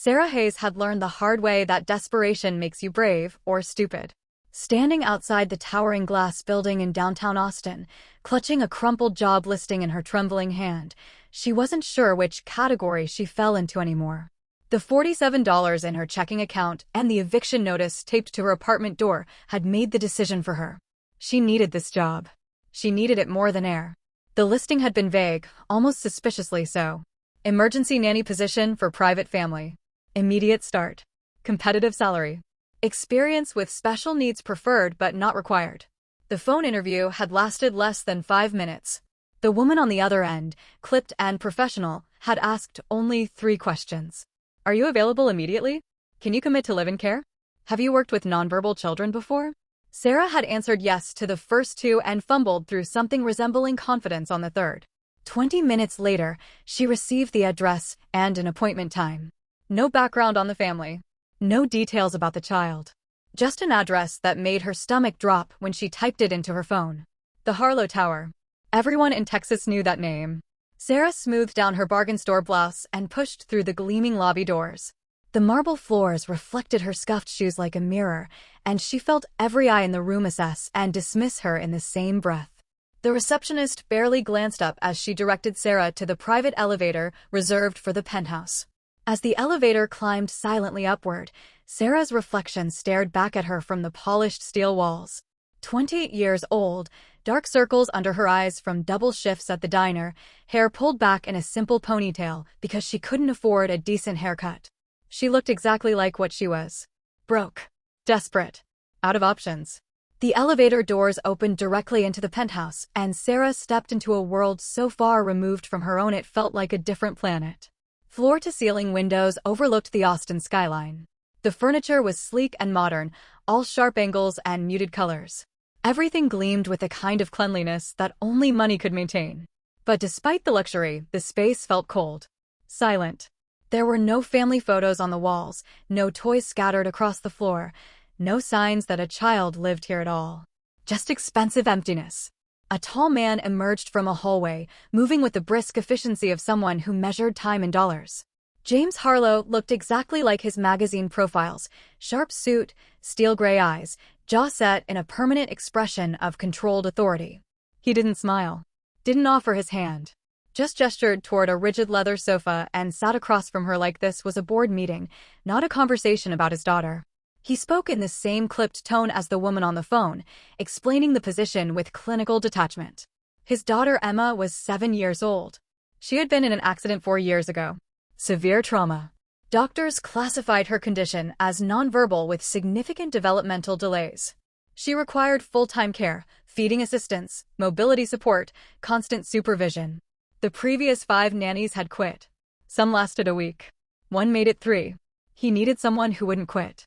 Sarah Hayes had learned the hard way that desperation makes you brave or stupid. Standing outside the towering glass building in downtown Austin, clutching a crumpled job listing in her trembling hand, she wasn't sure which category she fell into anymore. The $47 in her checking account and the eviction notice taped to her apartment door had made the decision for her. She needed this job. She needed it more than air. The listing had been vague, almost suspiciously so. Emergency nanny position for private family. Immediate start. Competitive salary. Experience with special needs preferred but not required. The phone interview had lasted less than 5 minutes. The woman on the other end, clipped and professional, had asked only 3 questions. Are you available immediately? Can you commit to live-in care? Have you worked with nonverbal children before? Sarah had answered yes to the first 2 and fumbled through something resembling confidence on the third. 20 minutes later, she received the address and an appointment time. No background on the family. No details about the child. Just an address that made her stomach drop when she typed it into her phone. The Harlow Tower. Everyone in Texas knew that name. Sarah smoothed down her bargain store blouse and pushed through the gleaming lobby doors. The marble floors reflected her scuffed shoes like a mirror, and she felt every eye in the room assess and dismiss her in the same breath. The receptionist barely glanced up as she directed Sarah to the private elevator reserved for the penthouse. As the elevator climbed silently upward, Sarah's reflection stared back at her from the polished steel walls. 20 years old, dark circles under her eyes from double shifts at the diner, hair pulled back in a simple ponytail because she couldn't afford a decent haircut. She looked exactly like what she was. Broke. Desperate. Out of options. The elevator doors opened directly into the penthouse, and Sarah stepped into a world so far removed from her own it felt like a different planet. Floor-to-ceiling windows overlooked the Austin skyline. The furniture was sleek and modern, all sharp angles and muted colors. Everything gleamed with a kind of cleanliness that only money could maintain. But despite the luxury, the space felt cold. Silent. There were no family photos on the walls, no toys scattered across the floor, no signs that a child lived here at all. Just expensive emptiness. A tall man emerged from a hallway, moving with the brisk efficiency of someone who measured time in dollars. James Harlow looked exactly like his magazine profiles, sharp suit, steel gray eyes, jaw set in a permanent expression of controlled authority. He didn't smile. Didn't offer his hand. Just gestured toward a rigid leather sofa and sat across from her like this was a board meeting, not a conversation about his daughter. He spoke in the same clipped tone as the woman on the phone, explaining the position with clinical detachment. His daughter Emma was 7 years old. She had been in an accident 4 years ago. Severe trauma. Doctors classified her condition as nonverbal with significant developmental delays. She required full-time care, feeding assistance, mobility support, constant supervision. The previous 5 nannies had quit. Some lasted a week. One made it 3. He needed someone who wouldn't quit.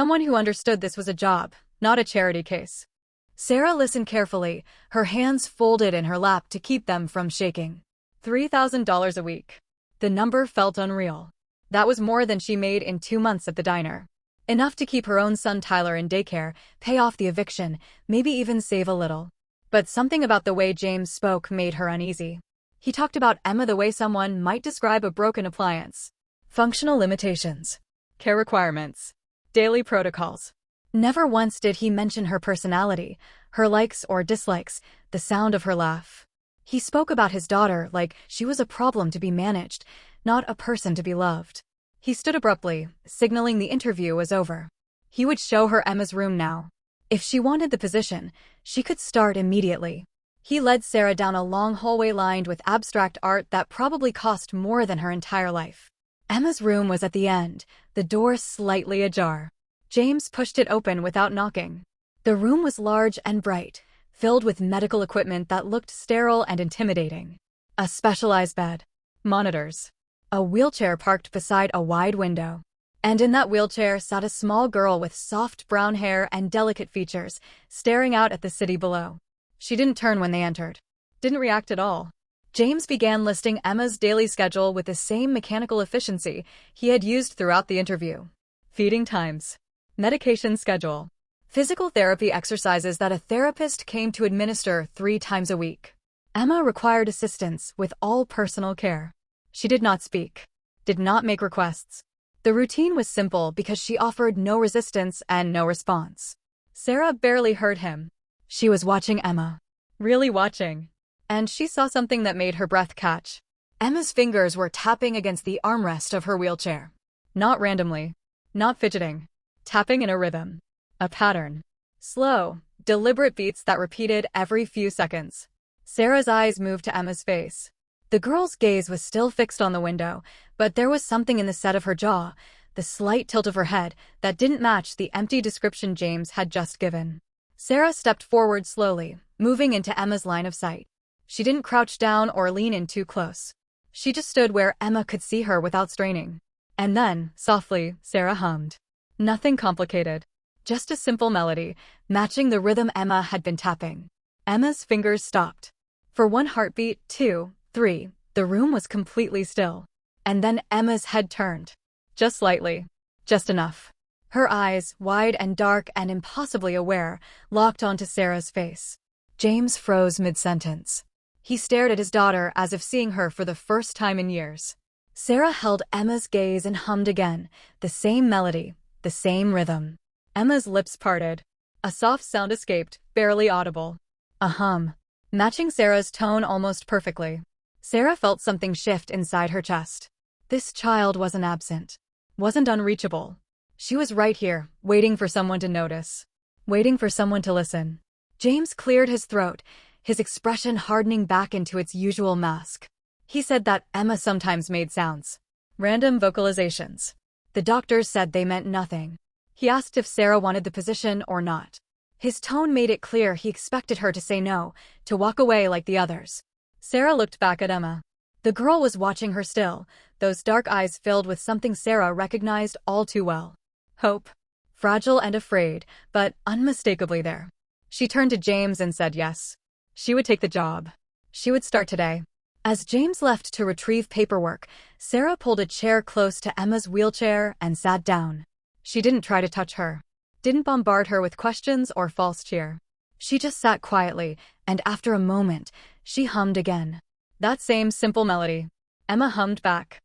Someone who understood this was a job, not a charity case. Sarah listened carefully, her hands folded in her lap to keep them from shaking. $3,000 a week. The number felt unreal. That was more than she made in 2 months at the diner. Enough to keep her own son Tyler in daycare, pay off the eviction, maybe even save a little. But something about the way James spoke made her uneasy. He talked about Emma the way someone might describe a broken appliance. Functional limitations. Care requirements. Daily protocols. Never once did he mention her personality, her likes or dislikes, the sound of her laugh. He spoke about his daughter like she was a problem to be managed, not a person to be loved. He stood abruptly, signaling the interview was over. He would show her Emma's room now. If she wanted the position, she could start immediately. He led Sarah down a long hallway lined with abstract art that probably cost more than her entire life. Emma's room was at the end, the door slightly ajar. James pushed it open without knocking. The room was large and bright, filled with medical equipment that looked sterile and intimidating. A specialized bed. Monitors. A wheelchair parked beside a wide window. And in that wheelchair sat a small girl with soft brown hair and delicate features, staring out at the city below. She didn't turn when they entered. Didn't react at all. James began listing Emma's daily schedule with the same mechanical efficiency he had used throughout the interview. Feeding times. Medication schedule. Physical therapy exercises that a therapist came to administer 3 times a week. Emma required assistance with all personal care. She did not speak. Did not make requests. The routine was simple because she offered no resistance and no response. Sarah barely heard him. She was watching Emma. Really watching. And she saw something that made her breath catch. Emma's fingers were tapping against the armrest of her wheelchair. Not randomly. Not fidgeting. Tapping in a rhythm. A pattern. Slow, deliberate beats that repeated every few seconds. Sarah's eyes moved to Emma's face. The girl's gaze was still fixed on the window, but there was something in the set of her jaw, the slight tilt of her head, that didn't match the empty description James had just given. Sarah stepped forward slowly, moving into Emma's line of sight. She didn't crouch down or lean in too close. She just stood where Emma could see her without straining. And then, softly, Sarah hummed. Nothing complicated. Just a simple melody, matching the rhythm Emma had been tapping. Emma's fingers stopped. For one heartbeat, 2, 3, the room was completely still. And then Emma's head turned. Just slightly. Just enough. Her eyes, wide and dark and impossibly aware, locked onto Sarah's face. James froze mid-sentence. He stared at his daughter as if seeing her for the first time in years. Sarah held Emma's gaze and hummed again, the same melody, the same rhythm. Emma's lips parted. A soft sound escaped, barely audible. A hum. Matching Sarah's tone almost perfectly. Sarah felt something shift inside her chest. This child wasn't absent. Wasn't unreachable. She was right here, waiting for someone to notice. Waiting for someone to listen. James cleared his throat, his expression hardening back into its usual mask. He said that Emma sometimes made sounds. Random vocalizations. The doctors said they meant nothing. He asked if Sarah wanted the position or not. His tone made it clear he expected her to say no, to walk away like the others. Sarah looked back at Emma. The girl was watching her still, those dark eyes filled with something Sarah recognized all too well. Hope. Fragile and afraid, but unmistakably there. She turned to James and said yes. She would take the job. She would start today. As James left to retrieve paperwork, Sarah pulled a chair close to Emma's wheelchair and sat down. She didn't try to touch her. Didn't bombard her with questions or false cheer. She just sat quietly, and after a moment, she hummed again. That same simple melody. Emma hummed back.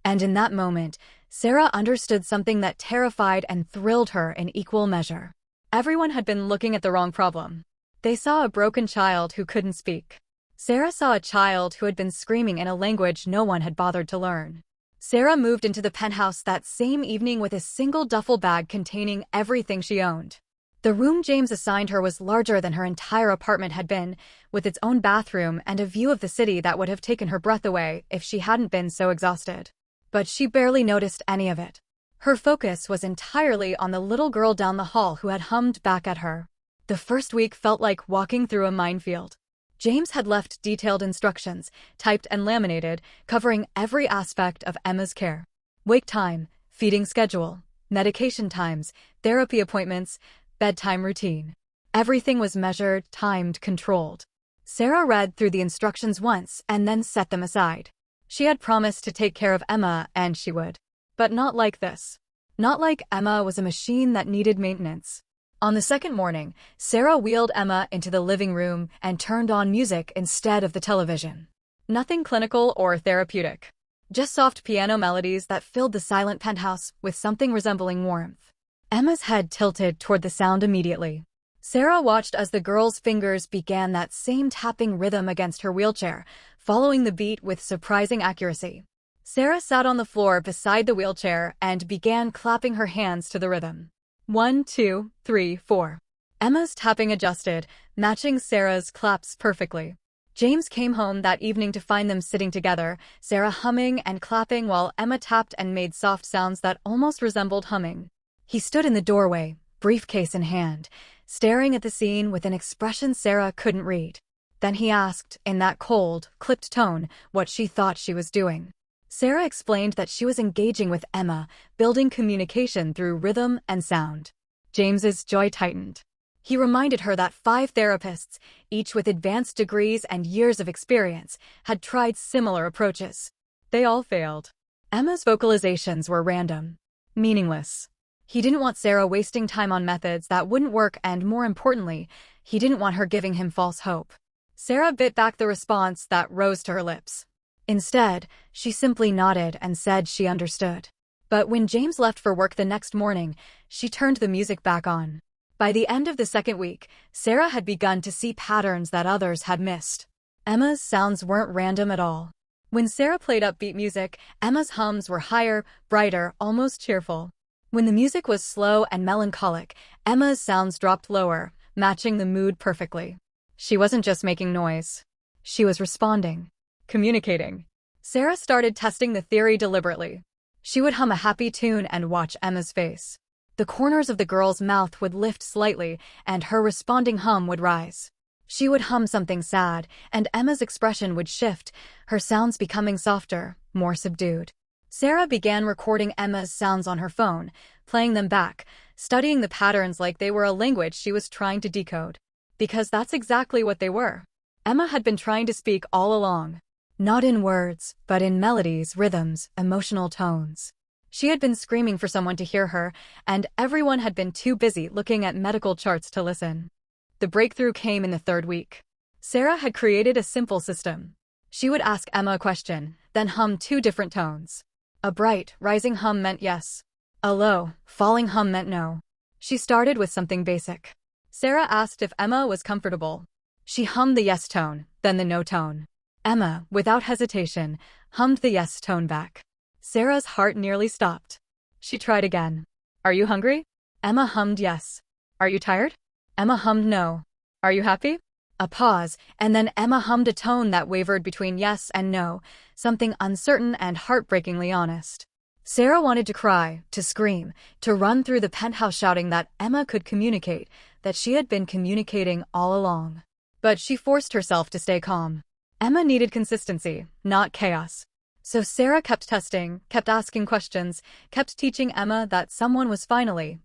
And in that moment, Sarah understood something that terrified and thrilled her in equal measure. Everyone had been looking at the wrong problem. They saw a broken child who couldn't speak. Sarah saw a child who had been screaming in a language no one had bothered to learn. Sarah moved into the penthouse that same evening with a single duffel bag containing everything she owned. The room James assigned her was larger than her entire apartment had been, with its own bathroom and a view of the city that would have taken her breath away if she hadn't been so exhausted. But she barely noticed any of it. Her focus was entirely on the little girl down the hall who had hummed back at her. The first week felt like walking through a minefield. James had left detailed instructions, typed and laminated, covering every aspect of Emma's care. Wake time, feeding schedule, medication times, therapy appointments, bedtime routine. Everything was measured, timed, controlled. Sarah read through the instructions once and then set them aside. She had promised to take care of Emma, and she would. But not like this. Not like Emma was a machine that needed maintenance. On the second morning, Sarah wheeled Emma into the living room and turned on music instead of the television. Nothing clinical or therapeutic. Just soft piano melodies that filled the silent penthouse with something resembling warmth. Emma's head tilted toward the sound immediately. Sarah watched as the girl's fingers began that same tapping rhythm against her wheelchair, following the beat with surprising accuracy. Sarah sat on the floor beside the wheelchair and began clapping her hands to the rhythm. 1, 2, 3, 4. Emma's tapping adjusted, matching Sarah's claps perfectly. James came home that evening to find them sitting together, Sarah humming and clapping while Emma tapped and made soft sounds that almost resembled humming. He stood in the doorway, briefcase in hand, staring at the scene with an expression Sarah couldn't read. Then he asked, in that cold, clipped tone, what she thought she was doing. Sarah explained that she was engaging with Emma, building communication through rhythm and sound. James's jaw tightened. He reminded her that 5 therapists, each with advanced degrees and years of experience, had tried similar approaches. They all failed. Emma's vocalizations were random. Meaningless. He didn't want Sarah wasting time on methods that wouldn't work, and more importantly, he didn't want her giving him false hope. Sarah bit back the response that rose to her lips. Instead, she simply nodded and said she understood. But when James left for work the next morning, she turned the music back on. By the end of the second week, Sarah had begun to see patterns that others had missed. Emma's sounds weren't random at all. When Sarah played upbeat music, Emma's hums were higher, brighter, almost cheerful. When the music was slow and melancholic, Emma's sounds dropped lower, matching the mood perfectly. She wasn't just making noise. She was responding, communicating. Sarah started testing the theory deliberately. She would hum a happy tune and watch Emma's face. The corners of the girl's mouth would lift slightly, and her responding hum would rise. She would hum something sad, and Emma's expression would shift, her sounds becoming softer, more subdued. Sarah began recording Emma's sounds on her phone, playing them back, studying the patterns like they were a language she was trying to decode. Because that's exactly what they were. Emma had been trying to speak all along. Not in words, but in melodies, rhythms, emotional tones. She had been screaming for someone to hear her, and everyone had been too busy looking at medical charts to listen. The breakthrough came in the third week. Sarah had created a simple system. She would ask Emma a question, then hum two different tones. A bright, rising hum meant yes. A low, falling hum meant no. She started with something basic. Sarah asked if Emma was comfortable. She hummed the yes tone, then the no tone. Emma, without hesitation, hummed the yes tone back. Sarah's heart nearly stopped. She tried again. Are you hungry? Emma hummed yes. Are you tired? Emma hummed no. Are you happy? A pause, and then Emma hummed a tone that wavered between yes and no, something uncertain and heartbreakingly honest. Sarah wanted to cry, to scream, to run through the penthouse shouting that Emma could communicate, that she had been communicating all along. But she forced herself to stay calm. Emma needed consistency, not chaos. So Sarah kept testing, kept asking questions, kept teaching Emma that someone was finally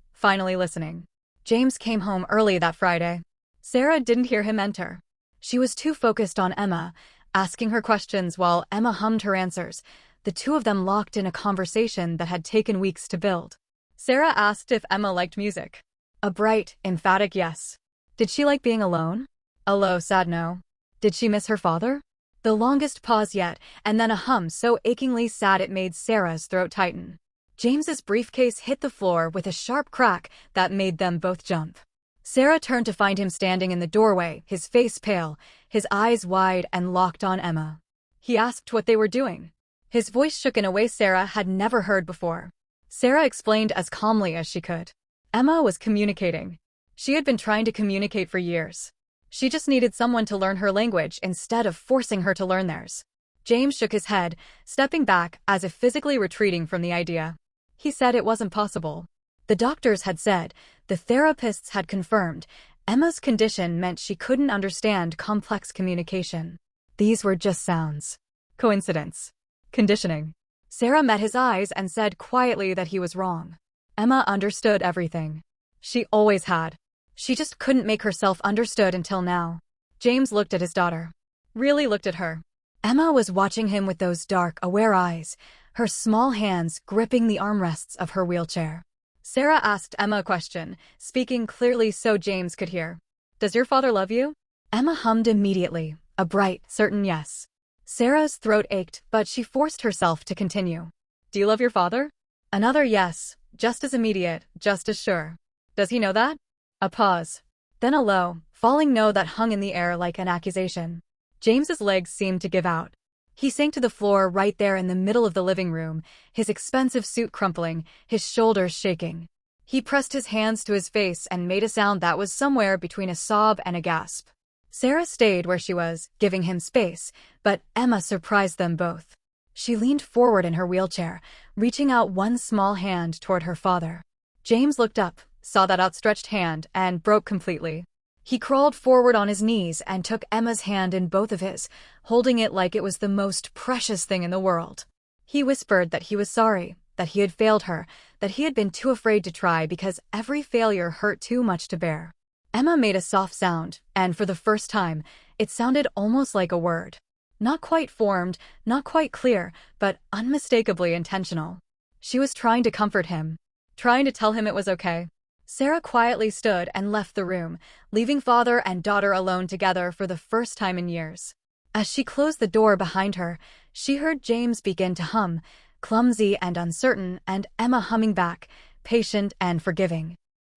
listening. James came home early that Friday. Sarah didn't hear him enter. She was too focused on Emma, asking her questions while Emma hummed her answers, the two of them locked in a conversation that had taken weeks to build. Sarah asked if Emma liked music. A bright, emphatic yes. Did she like being alone? A low, sad no. Did she miss her father? The longest pause yet, and then a hum so achingly sad it made Sarah's throat tighten. James's briefcase hit the floor with a sharp crack that made them both jump. Sarah turned to find him standing in the doorway, his face pale, his eyes wide and locked on Emma. He asked what they were doing. His voice shook in a way Sarah had never heard before. Sarah explained as calmly as she could. Emma was communicating. She had been trying to communicate for years. She just needed someone to learn her language instead of forcing her to learn theirs. James shook his head, stepping back as if physically retreating from the idea. He said it wasn't possible. The doctors had said, the therapists had confirmed, Emma's condition meant she couldn't understand complex communication. These were just sounds. Coincidence. Conditioning. Sarah met his eyes and said quietly that he was wrong. Emma understood everything. She always had. She just couldn't make herself understood until now. James looked at his daughter. Really looked at her. Emma was watching him with those dark, aware eyes, her small hands gripping the armrests of her wheelchair. Sarah asked Emma a question, speaking clearly so James could hear. Does your father love you? Emma hummed immediately, a bright, certain yes. Sarah's throat ached, but she forced herself to continue. Do you love your father? Another yes, just as immediate, just as sure. Does he know that? A pause. Then a low, falling no that hung in the air like an accusation. James's legs seemed to give out. He sank to the floor right there in the middle of the living room, his expensive suit crumpling, his shoulders shaking. He pressed his hands to his face and made a sound that was somewhere between a sob and a gasp. Sarah stayed where she was, giving him space, but Emma surprised them both. She leaned forward in her wheelchair, reaching out one small hand toward her father. James looked up, saw that outstretched hand, and broke completely. He crawled forward on his knees and took Emma's hand in both of his, holding it like it was the most precious thing in the world. He whispered that he was sorry, that he had failed her, that he had been too afraid to try because every failure hurt too much to bear. Emma made a soft sound, and for the first time, it sounded almost like a word. Not quite formed, not quite clear, but unmistakably intentional. She was trying to comfort him, trying to tell him it was okay. Sarah quietly stood and left the room, leaving father and daughter alone together for the first time in years. As she closed the door behind her, she heard James begin to hum, clumsy and uncertain, and Emma humming back, patient and forgiving.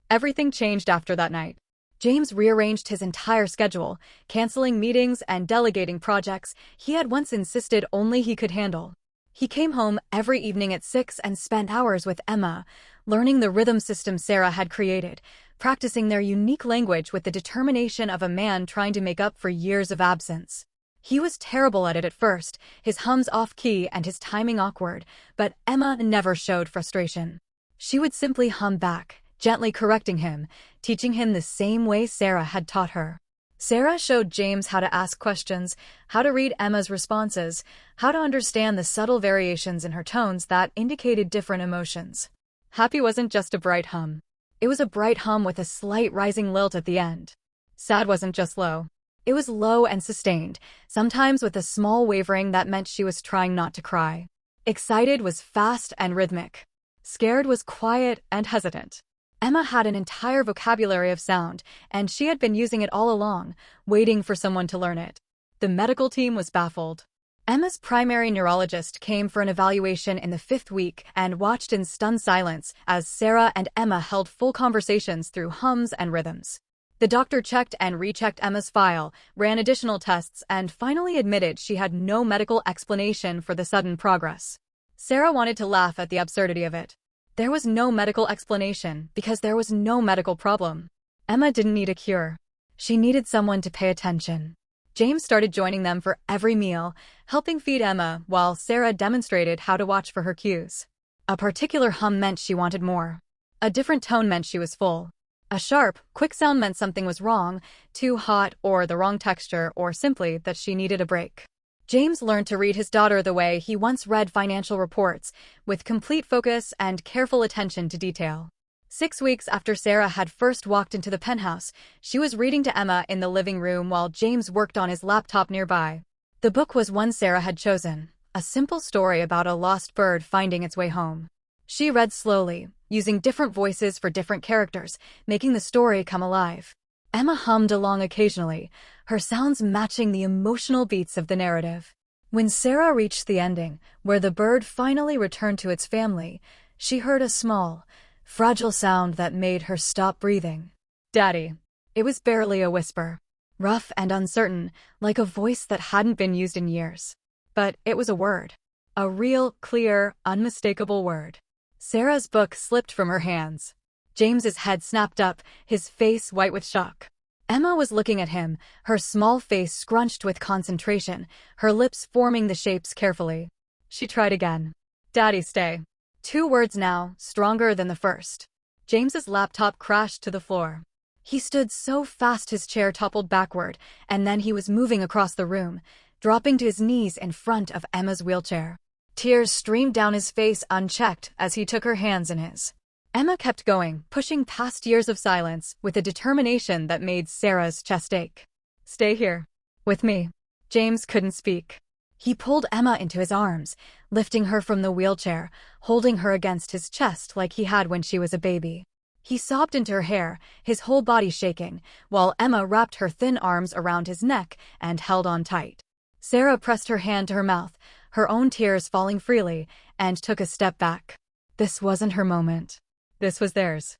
Everything changed after that night. James rearranged his entire schedule, canceling meetings and delegating projects he had once insisted only he could handle. He came home every evening at 6 and spent hours with Emma, learning the rhythm system Sarah had created, practicing their unique language with the determination of a man trying to make up for years of absence. He was terrible at it at first, his hums off-key and his timing awkward, but Emma never showed frustration. She would simply hum back, gently correcting him, teaching him the same way Sarah had taught her. Sarah showed James how to ask questions, how to read Emma's responses, how to understand the subtle variations in her tones that indicated different emotions. Happy wasn't just a bright hum. It was a bright hum with a slight rising lilt at the end. Sad wasn't just low. It was low and sustained, sometimes with a small wavering that meant she was trying not to cry. Excited was fast and rhythmic. Scared was quiet and hesitant. Emma had an entire vocabulary of sound, and she had been using it all along, waiting for someone to learn it. The medical team was baffled. Emma's primary neurologist came for an evaluation in the 5th week and watched in stunned silence as Sarah and Emma held full conversations through hums and rhythms. The doctor checked and rechecked Emma's file, ran additional tests, and finally admitted she had no medical explanation for the sudden progress. Sarah wanted to laugh at the absurdity of it. There was no medical explanation because there was no medical problem. Emma didn't need a cure. She needed someone to pay attention. James started joining them for every meal, helping feed Emma while Sarah demonstrated how to watch for her cues. A particular hum meant she wanted more. A different tone meant she was full. A sharp, quick sound meant something was wrong, too hot or the wrong texture, or simply that she needed a break. James learned to read his daughter the way he once read financial reports, with complete focus and careful attention to detail. 6 weeks after Sarah had first walked into the penthouse, she was reading to Emma in the living room while James worked on his laptop nearby. The book was one Sarah had chosen, a simple story about a lost bird finding its way home. She read slowly, using different voices for different characters, making the story come alive. Emma hummed along occasionally, her sounds matching the emotional beats of the narrative. When Sarah reached the ending, where the bird finally returned to its family, she heard a small, fragile sound that made her stop breathing. "Daddy." It was barely a whisper, rough and uncertain, like a voice that hadn't been used in years. But it was a word. A real, clear, unmistakable word. Sarah's book slipped from her hands. James's head snapped up, his face white with shock. Emma was looking at him, her small face scrunched with concentration, her lips forming the shapes carefully. She tried again. "Daddy, stay." 2 words now, stronger than the first. James's laptop crashed to the floor. He stood so fast his chair toppled backward, and then he was moving across the room, dropping to his knees in front of Emma's wheelchair. Tears streamed down his face unchecked as he took her hands in his. Emma kept going, pushing past years of silence with a determination that made Sarah's chest ache. "Stay here. With me." James couldn't speak. He pulled Emma into his arms, lifting her from the wheelchair, holding her against his chest like he had when she was a baby. He sobbed into her hair, his whole body shaking, while Emma wrapped her thin arms around his neck and held on tight. Sarah pressed her hand to her mouth, her own tears falling freely, and took a step back. This wasn't her moment. This was theirs.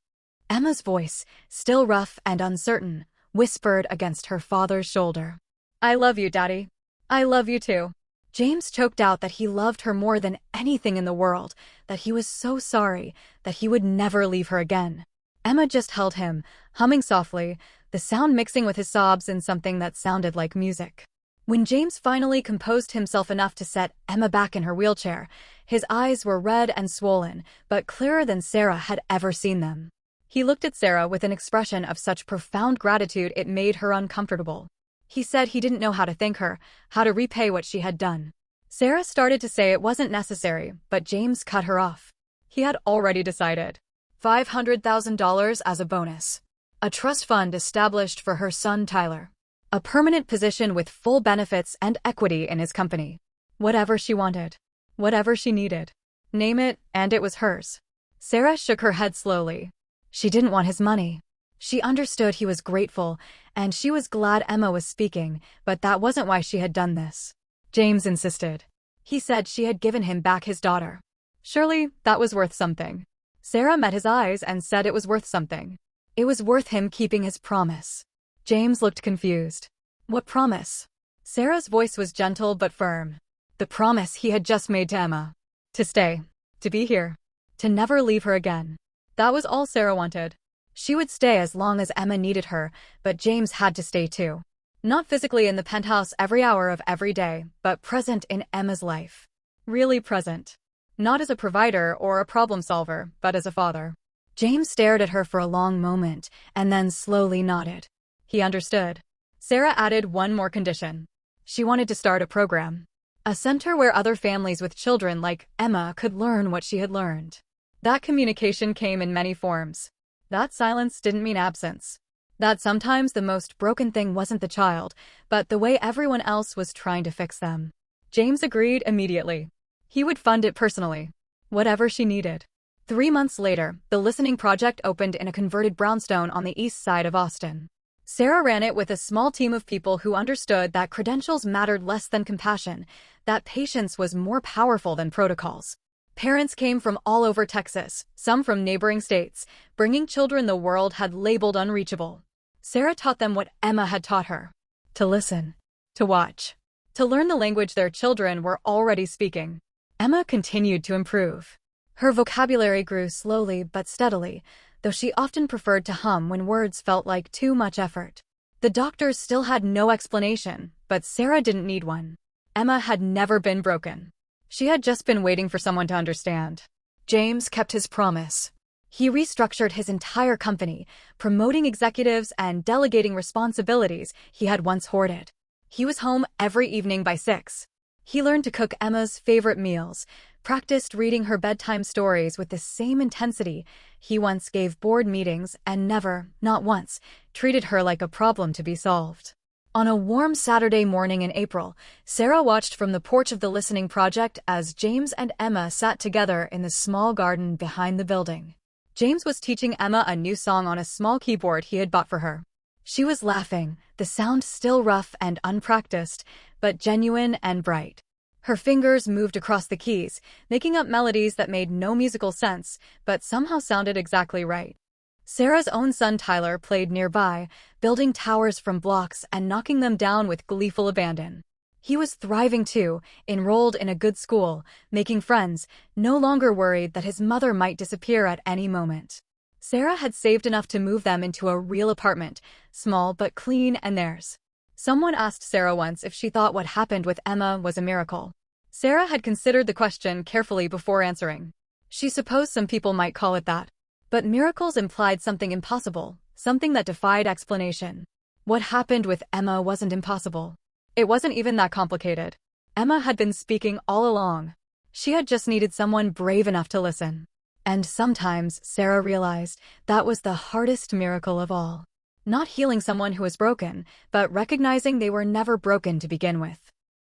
Emma's voice, still rough and uncertain, whispered against her father's shoulder. "I love you, Daddy. I love you too." James choked out that he loved her more than anything in the world, that he was so sorry, that he would never leave her again. Emma just held him, humming softly, the sound mixing with his sobs in something that sounded like music. When James finally composed himself enough to set Emma back in her wheelchair, his eyes were red and swollen, but clearer than Sarah had ever seen them. He looked at Sarah with an expression of such profound gratitude it made her uncomfortable. He said he didn't know how to thank her, how to repay what she had done. Sarah started to say it wasn't necessary, but James cut her off. He had already decided. $500,000 as a bonus. A trust fund established for her son Tyler. A permanent position with full benefits and equity in his company. Whatever she wanted. Whatever she needed. Name it, and it was hers. Sarah shook her head slowly. She didn't want his money. She understood he was grateful, and she was glad Emma was speaking, but that wasn't why she had done this. James insisted. He said she had given him back his daughter. Surely, that was worth something. Sarah met his eyes and said it was worth something. It was worth him keeping his promise. James looked confused. What promise? Sarah's voice was gentle but firm. The promise he had just made to Emma. To stay. To be here. To never leave her again. That was all Sarah wanted. She would stay as long as Emma needed her, but James had to stay too. Not physically in the penthouse every hour of every day, but present in Emma's life. Really present. Not as a provider or a problem solver, but as a father. James stared at her for a long moment, and then slowly nodded. He understood. Sarah added one more condition. She wanted to start a program. A center where other families with children like Emma could learn what she had learned. That communication came in many forms. That silence didn't mean absence. That sometimes the most broken thing wasn't the child, but the way everyone else was trying to fix them. James agreed immediately. He would fund it personally. Whatever she needed. 3 months later, the Listening Project opened in a converted brownstone on the east side of Austin. Sarah ran it with a small team of people who understood that credentials mattered less than compassion, that patience was more powerful than protocols. Parents came from all over Texas, some from neighboring states, bringing children the world had labeled unreachable. Sarah taught them what Emma had taught her. To listen. To watch. To learn the language their children were already speaking. Emma continued to improve. Her vocabulary grew slowly but steadily, though she often preferred to hum when words felt like too much effort. The doctors still had no explanation, but Sarah didn't need one. Emma had never been broken. She had just been waiting for someone to understand. James kept his promise. He restructured his entire company, promoting executives and delegating responsibilities he had once hoarded. He was home every evening by 6. He learned to cook Emma's favorite meals, practiced reading her bedtime stories with the same intensity he once gave board meetings, and never, not once, treated her like a problem to be solved. On a warm Saturday morning in April, Sarah watched from the porch of the Listening Project as James and Emma sat together in the small garden behind the building. James was teaching Emma a new song on a small keyboard he had bought for her. She was laughing, the sound still rough and unpracticed, but genuine and bright. Her fingers moved across the keys, making up melodies that made no musical sense, but somehow sounded exactly right. Sarah's own son Tyler played nearby, building towers from blocks and knocking them down with gleeful abandon. He was thriving too, enrolled in a good school, making friends, no longer worried that his mother might disappear at any moment. Sarah had saved enough to move them into a real apartment, small but clean and theirs. Someone asked Sarah once if she thought what happened with Emma was a miracle. Sarah had considered the question carefully before answering. She supposed some people might call it that. But miracles implied something impossible, something that defied explanation. What happened with Emma wasn't impossible. It wasn't even that complicated. Emma had been speaking all along. She had just needed someone brave enough to listen. And sometimes, Sarah realized, that was the hardest miracle of all. Not healing someone who was broken, but recognizing they were never broken to begin with.